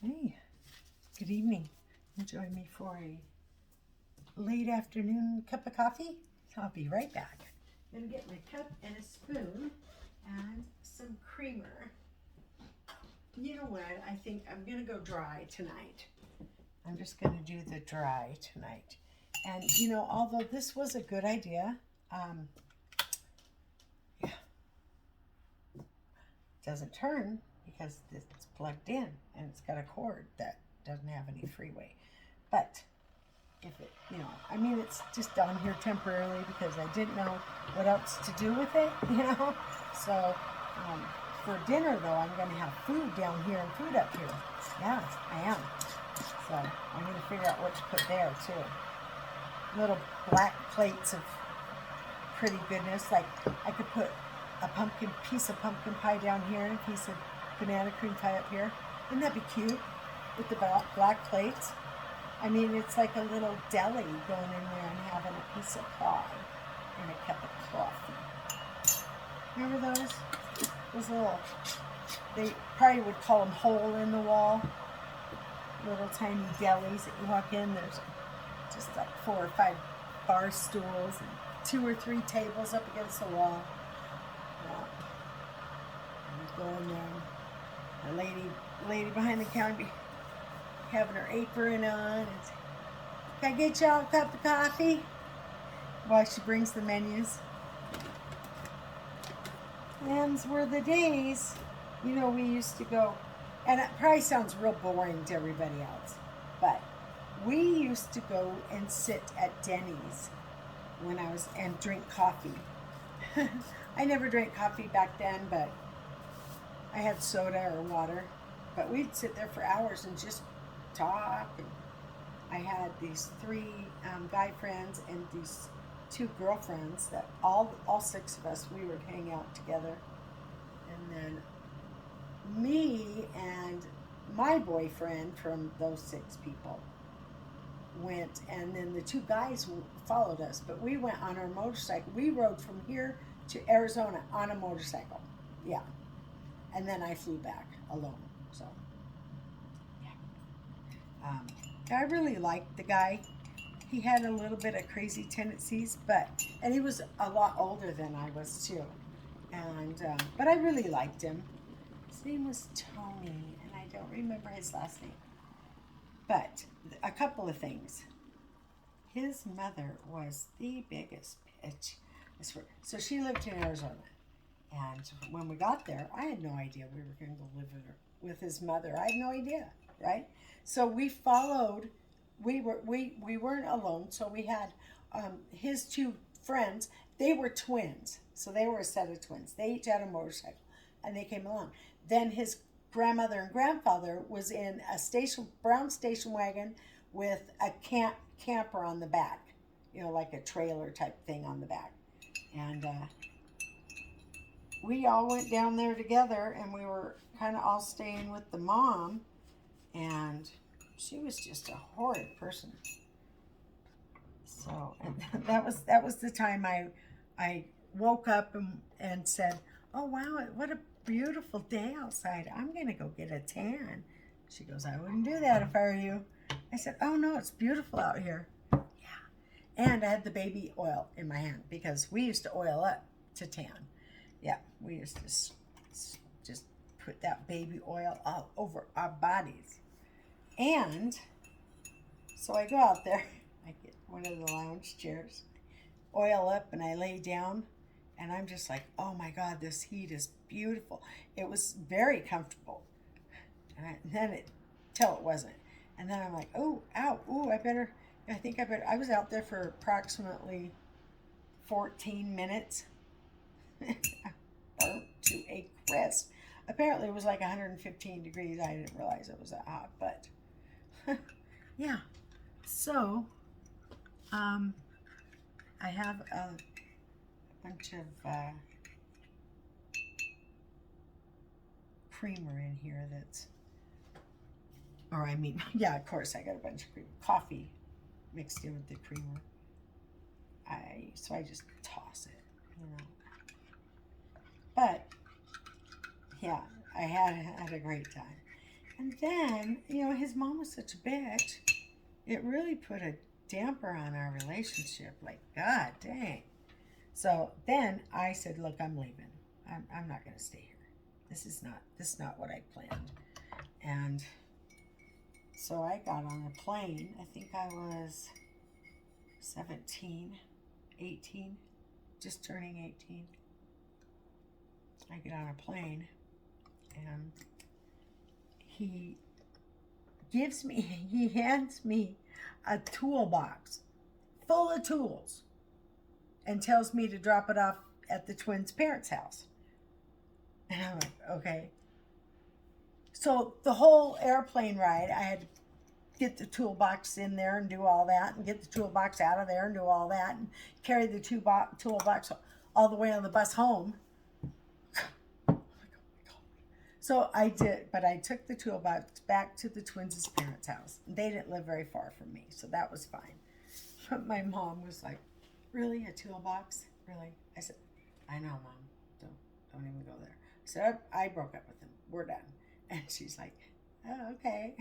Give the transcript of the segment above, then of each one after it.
Hey, good evening. Join me for a late afternoon cup of coffee. I'll be right back. I'm gonna get my cup and a spoon and some creamer. You know what? I think I'm gonna go dry tonight. I'm just gonna do the dry tonight. And although this was a good idea, yeah, it doesn't turn because it's plugged in and it's got a cord that doesn't have any freeway. But if it, it's just on here temporarily because I didn't know what else to do with it. So for dinner though, I'm going to have food down here and food up here. Yeah, I am. So I'm going to figure out what to put there too. Little black plates of pretty goodness. Like I could put a piece of pumpkin pie down here and a piece of banana cream pie up here. Wouldn't that be cute with the black plates? I mean, it's like a little deli going in there and having a piece of pie and a cup of coffee. Remember those? Those little, they probably would call them hole in the wall. Little tiny delis that you walk in. There's just like 4 or 5 bar stools and 2 or 3 tables up against the wall. Yeah. And you go in there. The lady behind the counter having her apron on. And, can I get y'all a cup of coffee? While she brings the menus. Them's were the days. We used to go, and it probably sounds real boring to everybody else, but we used to go and sit at Denny's and drink coffee. I never drank coffee back then, but I had soda or water. But we'd sit there for hours and just talk. And I had these 3 guy friends and these 2 girlfriends that all 6 of us, we would hang out together. And then me and my boyfriend from those 6 people went, and then the 2 guys followed us, but we went on our motorcycle. We rode from here to Arizona on a motorcycle. Yeah. And then I flew back alone. So I really liked the guy. He had a little bit of crazy tendencies, and he was a lot older than I was too. And but I really liked him. His name was Tony, and I don't remember his last name. But a couple of things. His mother was the biggest bitch. So she lived in Arizona, and when we got there, I had no idea we were going to live with his mother. I had no idea, right? So we followed. We weren't alone. So we had his 2 friends. They were twins, so they were a set of twins. They each had a motorcycle, and they came along. Then his grandmother and grandfather was in a brown station wagon with a camper on the back, like a trailer type thing on the back, and we all went down there together, and we were kind of all staying with the mom, and she was just a horrid person. So, and that was the time I woke up and said, "Oh wow, what a beautiful day outside. I'm gonna go get a tan." She goes, "I wouldn't do that if I were you." I said, "Oh no, it's beautiful out here." Yeah, and I had the baby oil in my hand because we used to oil up to tan. Yeah, we used to just put that baby oil all over our bodies. And so I go out there, I get one of the lounge chairs, oil up, and I lay down, and I'm just like, oh my God, this heat is beautiful. It was very comfortable. And then till it wasn't. And then I'm like, oh, ow, ooh, I was out there for approximately 14 minutes. Burnt to a crisp. Apparently it was like 115 degrees. I didn't realize it was that hot, but yeah. So, I have a bunch of creamer in here yeah, of course I got a bunch of creamer. Coffee mixed in with the creamer. So I just toss it. But yeah, I had a great time. And then, his mom was such a bitch. It really put a damper on our relationship. Like, God dang. So then I said, look, I'm leaving. I'm not going to stay here. This is not what I planned. And so I got on a plane. I think I was 17, 18, just turning 18. I get on a plane and he hands me a toolbox full of tools and tells me to drop it off at the twins' parents' house. And I'm like, okay. So the whole airplane ride, I had to get the toolbox in there and do all that, and get the toolbox out of there and do all that, and carry the toolbox all the way on the bus home. So I did, but I took the toolbox back to the twins' parents' house. They didn't live very far from me, so that was fine. But my mom was like, really, a toolbox? Really? I said, I know, Mom. Don't even go there. So I broke up with him. We're done. And she's like, oh, okay.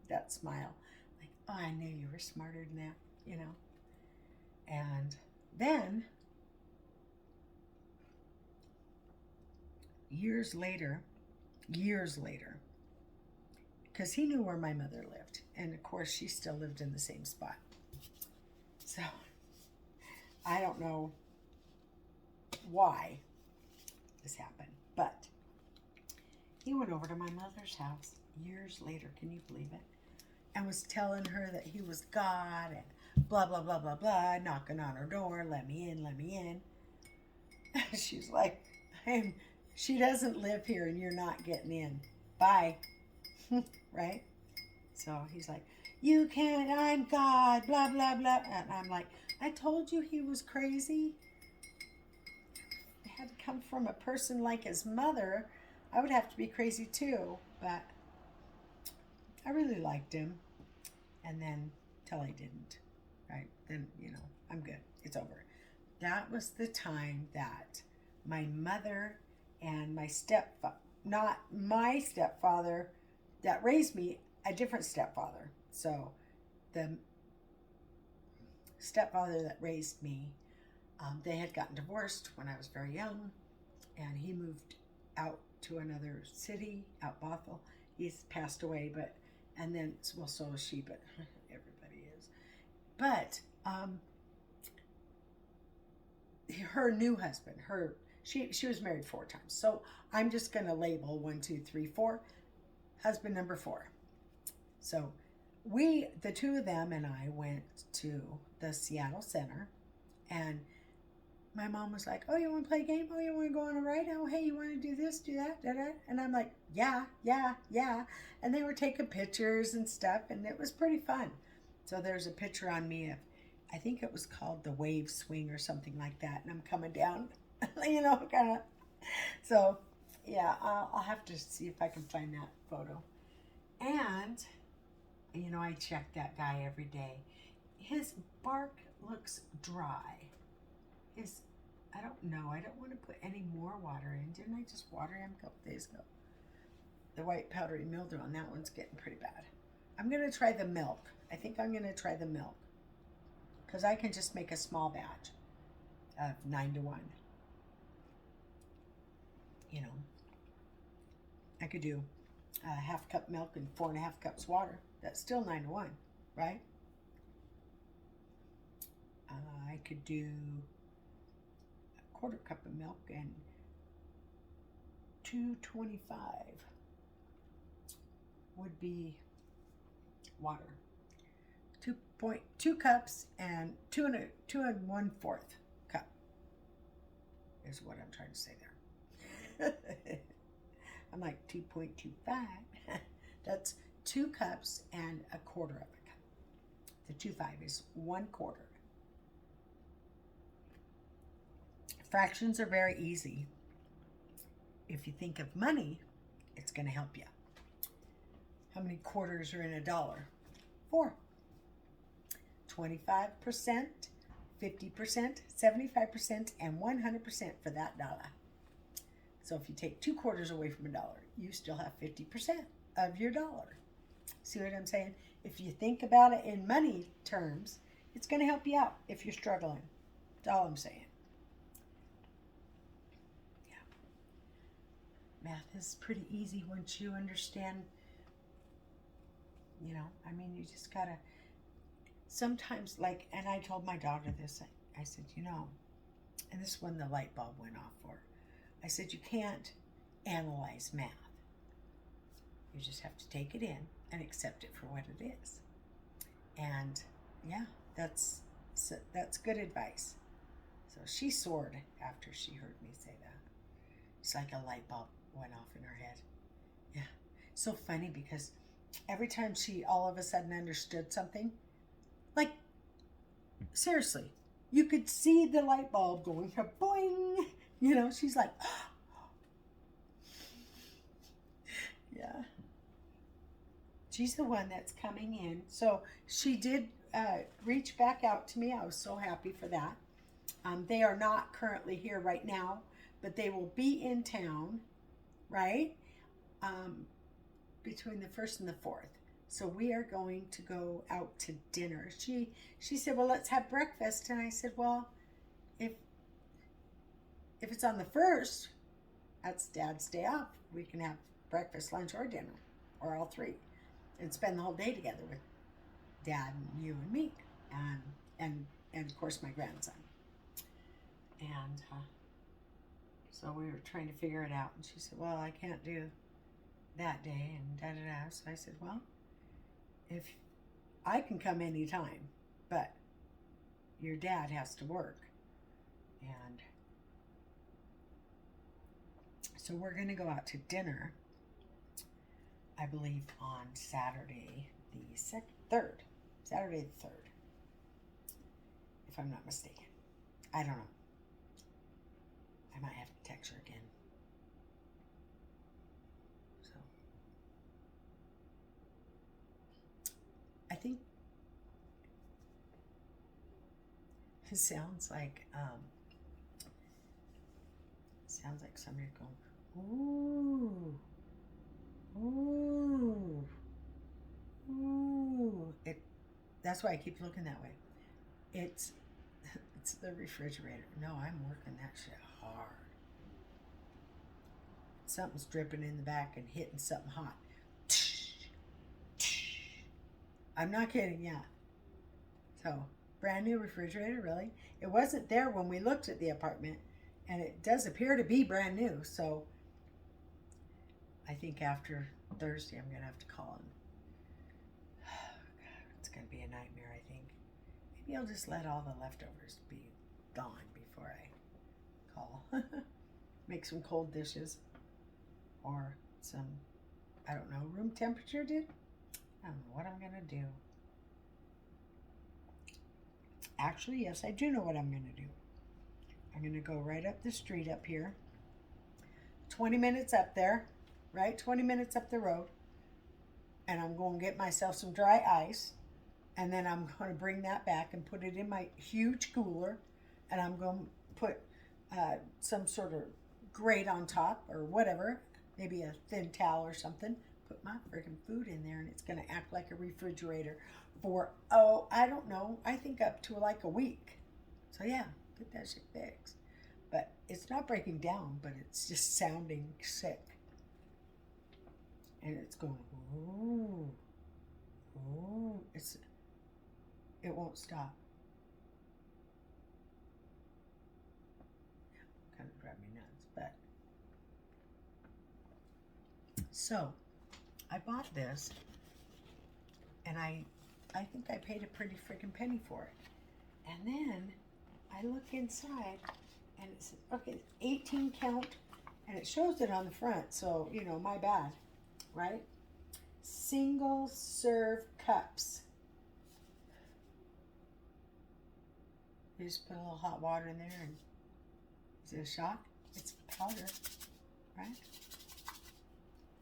That smile. Like, oh, I knew you were smarter than that, And then, years later, because he knew where my mother lived. And of course, she still lived in the same spot. So, I don't know why this happened, but he went over to my mother's house years later, can you believe it? And was telling her that he was God and blah, blah, blah, blah, blah, knocking on her door, let me in, let me in. She's like, hey, she doesn't live here and you're not getting in. Bye. Right? So he's like, you can't, I'm God, blah, blah, blah. And I'm like, I told you he was crazy. It had to come from a person like his mother. I would have to be crazy too, but I really liked him. And then, till I didn't, right? Then, I'm good. It's over. That was the time that my mother and my not my stepfather that raised me, a different stepfather. So the stepfather that raised me, they had gotten divorced when I was very young, and he moved out to another city, out Bothell. He's passed away, and then, well, so is she, but everybody is. But her new husband, she was married 4 times. So I'm just going to label 1, 2, 3, 4, husband number 4. So the two of them and I went to the Seattle Center, and my mom was like, oh, you want to play a game? Oh, you want to go on a ride? Oh, hey, you want to do this, do that, da, da? And I'm like, yeah. And they were taking pictures and stuff, and it was pretty fun. So there's a picture on me of, I think it was called the wave swing or something like that, and I'm coming down, kind of. So, yeah, I'll have to see if I can find that photo. And, I check that guy every day. His bark looks dry. I don't know. I don't want to put any more water in. Didn't I just water him a couple days ago? The white powdery mildew on that one's getting pretty bad. I'm going to try the milk. I think I'm going to try the milk, because I can just make a small batch of 9-to-1. I could do a 1/2 cup milk and 4.5 cups water. That's still 9-to-1, right? I could do 1/4 cup of milk and 225 would be water. 2.2 cups and 2 1/4 cup is what I'm trying to say there. I'm like 2.25. That's 2 cups and 1/4 of a cup. The 2.5 is 1/4. Fractions are very easy. If you think of money, it's going to help you. How many quarters are in a dollar? 4. 25%, 50%, 75%, and 100% for that dollar. So if you take 2/4 away from $1, you still have 50% of your dollar. See what I'm saying? If you think about it in money terms, it's going to help you out if you're struggling. That's all I'm saying. Yeah. Math is pretty easy once you understand, I mean, you just got to sometimes, like, and I told my daughter this, I said, and this one the light bulb went off for. I said, you can't analyze math. You just have to take it in and accept it for what it is. And yeah, that's good advice. So she soared after she heard me say that. It's like a light bulb went off in her head. Yeah. So funny because every time she all of a sudden understood something, like, seriously, you could see the light bulb going boing. She's like, yeah. She's the one that's coming in. So she did reach back out to me. I was so happy for that. They are not currently here right now, but they will be in town, right? Between the 1st and the 4th. So we are going to go out to dinner. She said, well, let's have breakfast. And I said, well, if it's on the 1st, that's Dad's day off. We can have breakfast, lunch, or dinner, or all three, and spend the whole day together with Dad and you and me, and of course my grandson. And so we were trying to figure it out. And she said, well, I can't do that day, and da-da-da. So I said, well, if I can come anytime, but your dad has to work. And so we're going to go out to dinner, I believe, on Saturday the 3rd. Saturday the 3rd. If I'm not mistaken. I don't know. I might have to text her again. So, I think it sounds like somebody going, ooh, ooh, ooh. That's why I keep looking that way. It's the refrigerator. No, I'm working that shit hard. Something's dripping in the back and hitting something hot. I'm not kidding, yeah. So, brand new refrigerator, really. It wasn't there when we looked at the apartment, and it does appear to be brand new. So, I think after Thursday, I'm going to have to call him. It's going to be a nightmare, I think. Maybe I'll just let all the leftovers be gone before I call. Make some cold dishes. Or some, I don't know, room temperature, dude? I don't know what I'm going to do. Actually, yes, I do know what I'm going to do. I'm going to go right up the street up here. 20 minutes up there, right? 20 minutes up the road. And I'm going to get myself some dry ice. And then I'm going to bring that back and put it in my huge cooler. And I'm going to put some sort of grate on top or whatever. Maybe a thin towel or something. Put my freaking food in there and it's going to act like a refrigerator for, I don't know, I think up to like a week. So yeah, get that shit fixed. But it's not breaking down, but it's just sounding sick. And it's going, ooh, ooh. It won't stop. Kind of drive me nuts, but. So, I bought this, and I think I paid a pretty freaking penny for it. And then I look inside, and it says, okay, 18 count, and it shows it on the front, so, my bad, right? Single serve cups. You just put a little hot water in there, and is it a shot? It's powder, right?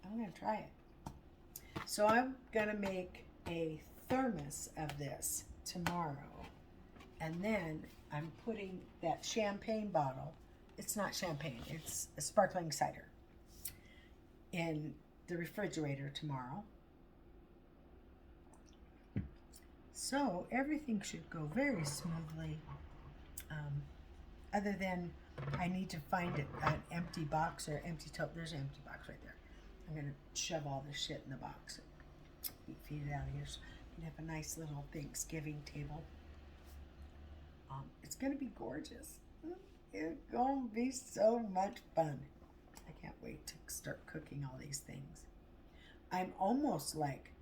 I'm going to try it. So I'm going to make a thermos of this tomorrow. And then I'm putting that champagne bottle it's not champagne, it's a sparkling cider in the refrigerator tomorrow. So everything should go very smoothly. Other than I need to find an empty box or empty tote. There's an empty box right there. I'm going to shove all this shit in the box and feed it out of here so we can have a nice little Thanksgiving table. It's going to be gorgeous. It's going to be so much fun. I can't wait to start cooking all these things. I'm almost like,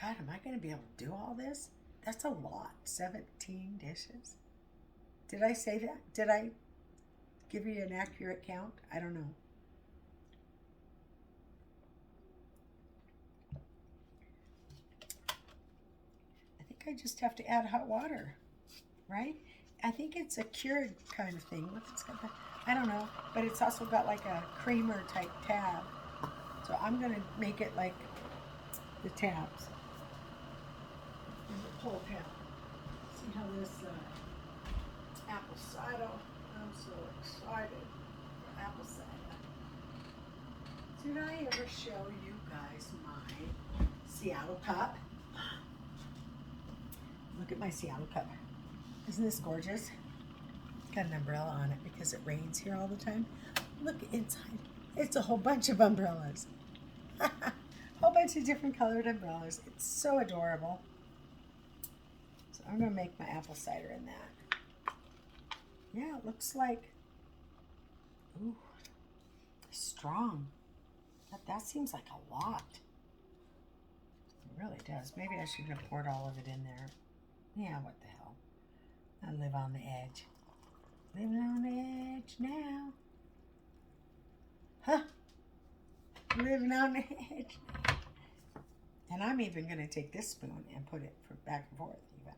God, am I going to be able to do all this? That's a lot. 17 dishes. Did I say that? Did I give you an accurate count? I don't know. I think I just have to add hot water, right? I think it's a cured kind of thing. I don't know, but it's also got like a creamer type tab. So I'm going to make it like the tabs. And the pull tab. See how this apple cider, I'm so excited for apple cider. Did I ever show you guys my Seattle cup? Look at my Seattle cup. Isn't this gorgeous? It's got an umbrella on it because it rains here all the time. Look inside. It's a whole bunch of umbrellas. Whole bunch of different colored umbrellas. It's so adorable. So I'm going to make my apple cider in that. Yeah, it looks like, ooh, strong. That seems like a lot. It really does. Maybe I should have poured all of it in there. Yeah, what the hell. I live on the edge. Living on the edge now. Huh? Living on the edge. And I'm even going to take this spoon and put it back and forth even.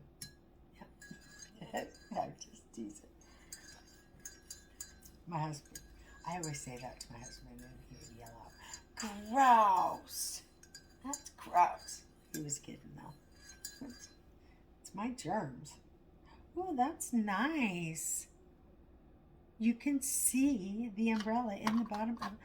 Yeah. I'm just teasing. My husband, I always say that to my husband and he would yell out, gross. That's gross. He was kidding though. It's my germs. Oh, that's nice. You can see the umbrella in the bottom of it.